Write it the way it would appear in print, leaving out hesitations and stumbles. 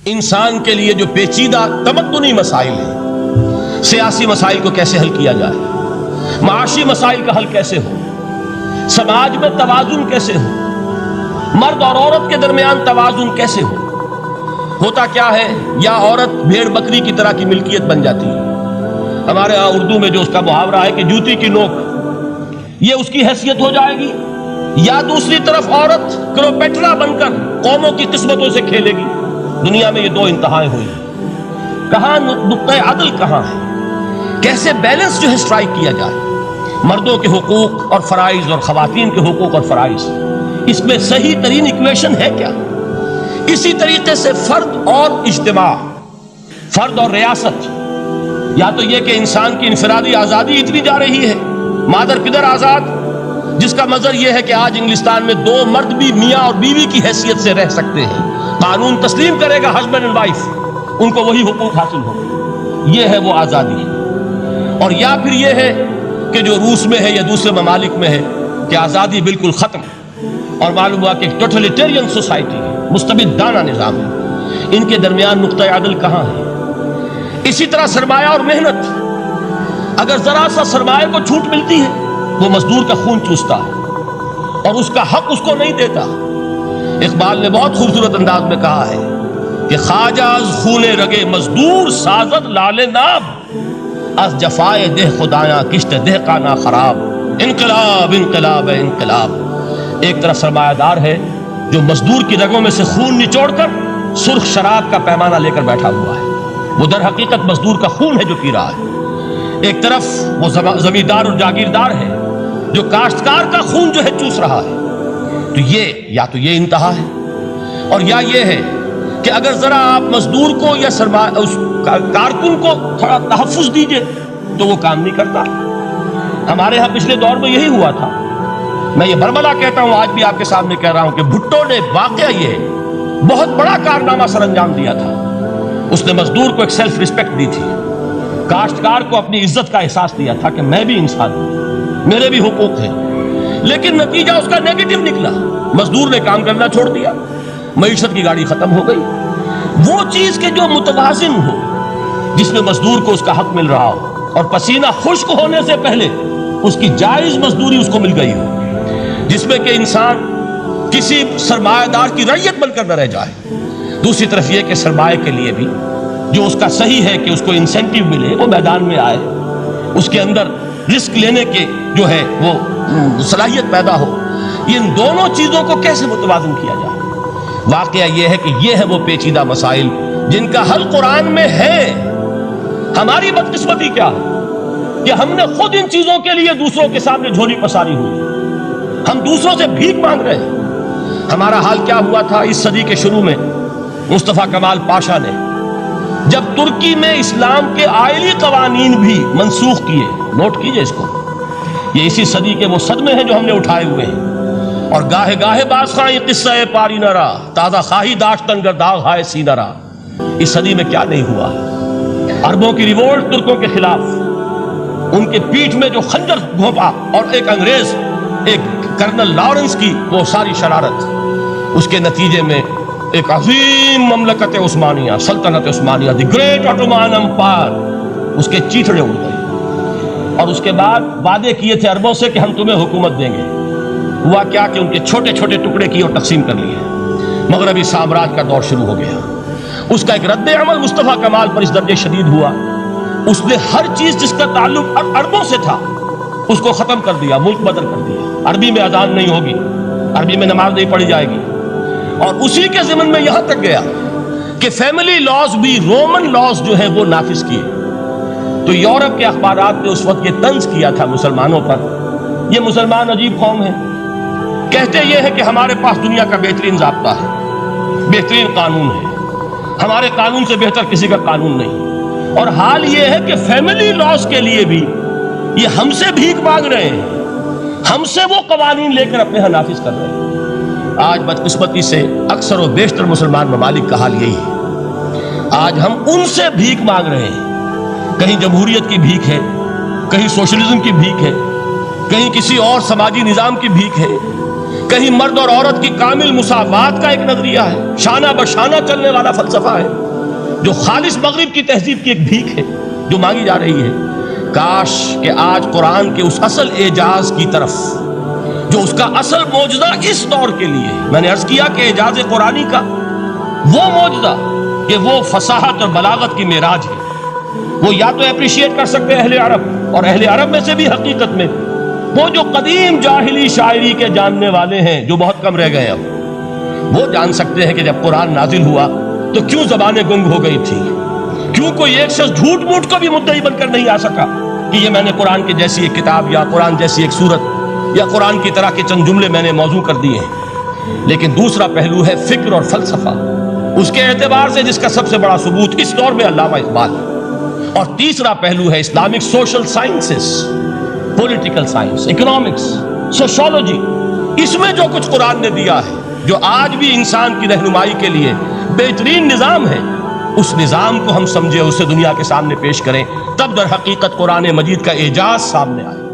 انسان کے لیے جو پیچیدہ تمدنی مسائل ہیں، سیاسی مسائل کو کیسے حل کیا جائے، معاشی مسائل کا حل کیسے ہو، سماج میں توازن کیسے ہو، مرد اور عورت کے درمیان توازن کیسے ہو، ہوتا کیا ہے یا عورت بھیڑ بکری کی طرح کی ملکیت بن جاتی ہے۔ ہمارے ہاں اردو میں جو اس کا محاورہ ہے کہ جوتی کی نوک، یہ اس کی حیثیت ہو جائے گی، یا دوسری طرف عورت کلوپیٹرا بن کر قوموں کی قسمتوں سے کھیلے گی۔ دنیا میں یہ دو انتہائیں ہوئی ہیں، کہاں نقطہ عدل کہاں ہے، کیسے بیلنس جو ہے اسٹرائک کیا جائے، مردوں کے حقوق اور فرائض اور خواتین کے حقوق اور فرائض، اس میں صحیح ترین ایکویشن ہے کیا؟ اسی طریقے سے فرد اور اجتماع، فرد اور ریاست، یا تو یہ کہ انسان کی انفرادی آزادی اتنی جا رہی ہے، مادر پدر آزاد، جس کا مظہر یہ ہے کہ آج انگلستان میں دو مرد بھی میاں اور بیوی کی حیثیت سے رہ سکتے ہیں، قانون تسلیم کرے گا ہسبینڈ اینڈ وائف، ان کو وہی حقوق حاصل ہو، یہ ہے وہ آزادی۔ اور یا پھر یہ ہے کہ جو روس میں ہے یا دوسرے ممالک میں ہے کہ آزادی بالکل ختم، اور معلوم ہوا کہ ایک ٹوٹلیٹیرین سوسائٹی ہے، مستبدانہ نظام ہے۔ ان کے درمیان نقطہ عدل کہاں ہے؟ اسی طرح سرمایہ اور محنت، اگر ذرا سا سرمایہ کو چھوٹ ملتی ہے، وہ مزدور کا خون چوستا ہے اور اس کا حق اس کو نہیں دیتا۔ اقبال نے بہت خوبصورت انداز میں کہا ہے کہ خواجہ از خون رگے مزدور سازد لال ناب، از جفائے دہ خدایاں کشت دہ کانا خراب۔ انقلاب انقلاب ہے انقلاب۔ ایک طرف سرمایہ دار ہے جو مزدور کی رگوں میں سے خون نچوڑ کر سرخ شراب کا پیمانہ لے کر بیٹھا ہوا ہے، وہ در حقیقت مزدور کا خون ہے جو پی رہا ہے۔ ایک طرف وہ زمیندار اور جاگیردار ہے جو کاشتکار کا خون جو ہے چوس رہا ہے۔ تو یہ یا تو یہ انتہا ہے، اور یا یہ ہے کہ اگر ذرا آپ مزدور کو یا اس کارکن کو تھوڑا تحفظ دیجئے تو وہ کام نہیں کرتا۔ ہمارے ہاں پچھلے دور میں یہی ہوا تھا۔ میں یہ برملا کہتا ہوں، آج بھی آپ کے سامنے کہہ رہا ہوں کہ بھٹو نے واقعہ یہ بہت بڑا کارنامہ سر انجام دیا تھا۔ اس نے مزدور کو ایک سیلف ریسپیکٹ دی تھی، کاشتکار کو اپنی عزت کا احساس دیا تھا کہ میں بھی انسان ہوں، میرے بھی حقوق ہیں، لیکن نتیجہ اس کا نیگیٹو نکلا۔ مزدور نے کام کرنا چھوڑ دیا، معیشت کی گاڑی ختم ہو گئی۔ وہ چیز کہ جو متوازن ہو، جس میں مزدور کو اس کا حق مل رہا ہو اور پسینہ خشک ہونے سے پہلے اس کی جائز مزدوری اس کو مل گئی ہو، جس میں کہ انسان کسی سرمایہ دار کی رعیت بن کر نہ رہ جائے۔ دوسری طرف یہ کہ سرمایہ کے لیے بھی جو اس کا صحیح ہے کہ اس کو انسینٹیو ملے، وہ میدان میں آئے، اس کے اندر رسک لینے کے جو ہے وہ صلاحیت پیدا ہو۔ ان دونوں چیزوں کو کیسے متوازن کیا جائے؟ واقعہ یہ ہے کہ یہ ہے وہ پیچیدہ مسائل جن کا حل قرآن میں ہے۔ ہماری بدقسمتی کیا ہے کہ ہم نے خود ان چیزوں کے لیے دوسروں کے سامنے جھولی پساری ہوئی، ہم دوسروں سے بھیک مانگ رہے ہیں۔ ہمارا حال کیا ہوا تھا اس صدی کے شروع میں؟ مصطفیٰ کمال پاشا نے جب ترکی میں اسلام کے آئلی قوانین بھی منسوخ کیے، نوٹ کیجئے اس کو، یہ اسی صدی کے وہ صدمے ہیں جو ہم نے اٹھائے ہوئے ہیں۔ اور گاہے گاہے باز خواہ یہ قصہ پاری نہ رہا، تازہ خواہی داشتن گر داغ ہائے سینہ رہا۔ اس صدی میں کیا نہیں ہوا؟ عربوں کی ریوولٹ ترکوں کے خلاف، ان کے پیٹھ میں جو خنجر گھونپا، اور ایک انگریز، ایک کرنل لارنس کی وہ ساری شرارت، اس کے نتیجے میں ایک عظیم مملکت عثمانیہ، سلطنت عثمانیہ، دی گریٹ آٹومان امپائر، اس کے چیتڑے اڑ گئے۔ اور اس کے بعد وعدے کیے تھے عربوں سے کہ ہم تمہیں حکومت دیں گے، ہوا کیا کہ ان کے چھوٹے چھوٹے ٹکڑے کیے اور تقسیم کر لیے۔ مغربی سامراج کا دور شروع ہو گیا۔ اس کا ایک رد عمل مصطفیٰ کمال پر اس درجے شدید ہوا، اس نے ہر چیز جس کا تعلق عربوں سے تھا اس کو ختم کر دیا، ملک بدل کر دیا۔ عربی میں اذان نہیں ہوگی، عربی میں نماز نہیں پڑھی جائے گی، اور اسی کے ضمن میں یہاں تک گیا کہ فیملی لاز بھی، رومن لاز جو ہیں وہ نافذ کیے۔ تو یورپ کے اخبارات نے اس وقت یہ طنز کیا تھا مسلمانوں پر، یہ مسلمان عجیب قوم ہے، کہتے یہ ہے کہ ہمارے پاس دنیا کا بہترین ضابطہ ہے، بہترین قانون ہے، ہمارے قانون سے بہتر کسی کا قانون نہیں۔ اور حال یہ ہے کہ فیملی لاز کے لیے بھی یہ ہم سے بھیک مانگ رہے ہیں، ہم سے وہ قوانین لے کر اپنے ہاں نافذ کر رہے ہیں۔ آج بدقسمتی سے اکثر و بیشتر مسلمان ممالک کا حال یہی ہے، آج ہم ان سے بھیک مانگ رہے ہیں۔ کہیں جمہوریت کی بھیک ہے، کہیں سوشلزم کی بھیک ہے، کہیں کسی اور سماجی نظام کی بھیک ہے، کہیں مرد اور عورت کی کامل مساوات کا ایک نظریہ ہے، شانہ بشانہ چلنے والا فلسفہ ہے، جو خالص مغرب کی تہذیب کی ایک بھیک ہے جو مانگی جا رہی ہے۔ کاش کہ آج قرآن کے اس اصل اعجاز کی طرف، جو اس کا اصل معجزہ اس دور کے لیے، میں نے عرض کیا کہ اعجاز قرآنی کا وہ معجزہ کہ وہ فصاحت اور بلاغت کی معراج ہے، وہ یا تو اپریشیٹ کر سکتے ہیں اہل عرب، اور اہل عرب میں سے بھی حقیقت میں وہ جو قدیم جاہلی شاعری کے جاننے والے ہیں جو بہت کم رہ گئے، اب وہ جان سکتے ہیں کہ جب قرآن نازل ہوا تو کیوں زبانیں گنگ ہو گئی تھی، کیوں کوئی ایک شخص جھوٹ موٹ کو بھی مدعی بن کر نہیں آ سکا کہ یہ میں نے قرآن کی جیسی ایک کتاب یا قرآن جیسی ایک سورت یا قرآن کی طرح کے چند جملے میں نے موضوع کر دیے ہیں۔ لیکن دوسرا پہلو ہے فکر اور فلسفہ، اس کے اعتبار سے جس کا سب سے بڑا ثبوت اس دور میں علامہ اقبال ہے، اور تیسرا پہلو ہے Islamic social sciences, political science, economics, sociology. اس میں جو کچھ قرآن نے دیا ہے، جو آج بھی انسان کی رہنمائی کے لیے بہترین نظام ہے، اس نظام کو ہم سمجھے، اسے دنیا کے سامنے پیش کریں، تب در حقیقت قرآن مجید کا اعجاز سامنے آئے۔